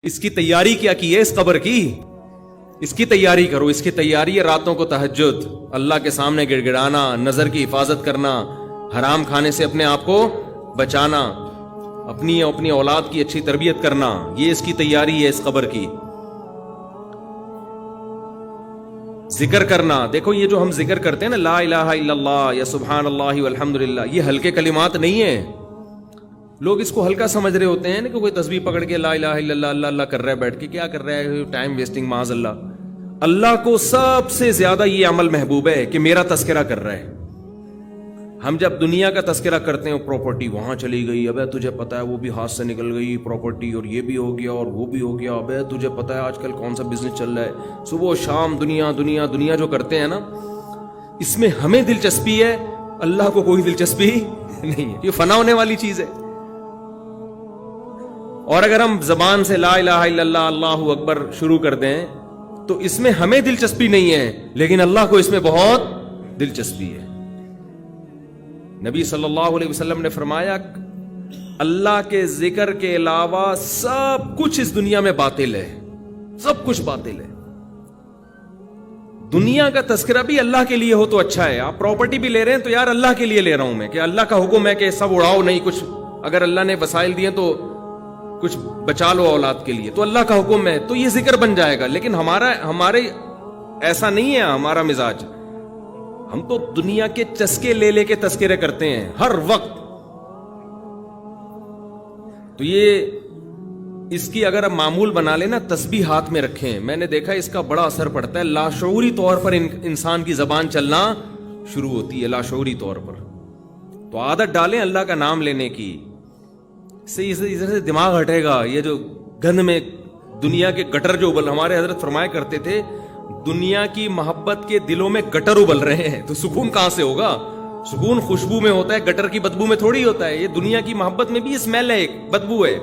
اس کی تیاری کیا کی ہے اس قبر کی؟ اس کی تیاری کرو. اس کی تیاری ہے راتوں کو تہجد، اللہ کے سامنے گڑ گڑانا، نظر کی حفاظت کرنا، حرام کھانے سے اپنے آپ کو بچانا، اپنی اولاد کی اچھی تربیت کرنا. یہ اس کی تیاری ہے اس قبر کی. ذکر کرنا. دیکھو یہ جو ہم ذکر کرتے ہیں نا، لا الہ الا اللہ یا سبحان اللہ والحمدللہ، یہ ہلکے کلمات نہیں ہیں. لوگ اس کو ہلکا سمجھ رہے ہوتے ہیں نا کہ کوئی تسبیح پکڑ کے لا الہ الا اللہ اللہ اللہ کر رہا ہے بیٹھ کے. کیا کر رہا ہے؟ Time wasting. معاذ اللہ. اللہ کو سب سے زیادہ یہ عمل محبوب ہے کہ میرا تذکرہ کر رہا ہے. ہم جب دنیا کا تذکرہ کرتے ہیں، پراپرٹی وہاں چلی گئی، ابے تجھے پتا ہے وہ بھی ہاتھ سے نکل گئی پراپرٹی، اور یہ بھی ہو گیا اور وہ بھی ہو گیا، ابے تجھے پتا ہے آج کل کون سا بزنس چل رہا ہے. صبح و شام دنیا دنیا دنیا جو کرتے ہیں نا، اس میں ہمیں دلچسپی ہے، اللہ کو کوئی دلچسپی نہیں ہے. یہ فنا ہونے والی چیز ہے. اور اگر ہم زبان سے لا الہ الا اللہ اللہ اکبر شروع کر دیں تو اس میں ہمیں دلچسپی نہیں ہے، لیکن اللہ کو اس میں بہت دلچسپی ہے. نبی صلی اللہ علیہ وسلم نے فرمایا اللہ کے ذکر کے علاوہ سب کچھ اس دنیا میں باطل ہے. سب کچھ باطل ہے. دنیا کا تذکرہ بھی اللہ کے لیے ہو تو اچھا ہے. آپ پراپرٹی بھی لے رہے ہیں تو یار اللہ کے لیے لے رہا ہوں میں، کہ اللہ کا حکم ہے کہ سب اڑاؤ نہیں، کچھ اگر اللہ نے وسائل دیے تو کچھ بچا لو اولاد کے لیے، تو اللہ کا حکم ہے تو یہ ذکر بن جائے گا. لیکن ہمارے ایسا نہیں ہے ہمارا مزاج. ہم تو دنیا کے چسکے لے لے کے تذکرے کرتے ہیں ہر وقت. تو یہ اس کی اگر ہم معمول بنا لینا، تسبیح ہاتھ میں رکھیں، میں نے دیکھا اس کا بڑا اثر پڑتا ہے. لاشعوری طور پر انسان کی زبان چلنا شروع ہوتی ہے، لاشعوری طور پر. تو عادت ڈالیں اللہ کا نام لینے کی، ادھر سے دماغ ہٹے گا. یہ جو گند میں دنیا کے گٹر جو ہمارے حضرت فرمایا کرتے تھے، دنیا کی محبت کے دلوں میں گٹر ابل رہے ہیں تو سکون کہاں سے ہوگا؟ سکون خوشبو میں ہوتا ہے، گٹر کی بدبو میں تھوڑی ہوتا ہے. یہ دنیا کی محبت میں بھی اسمیل ہے، ایک بدبو ہے.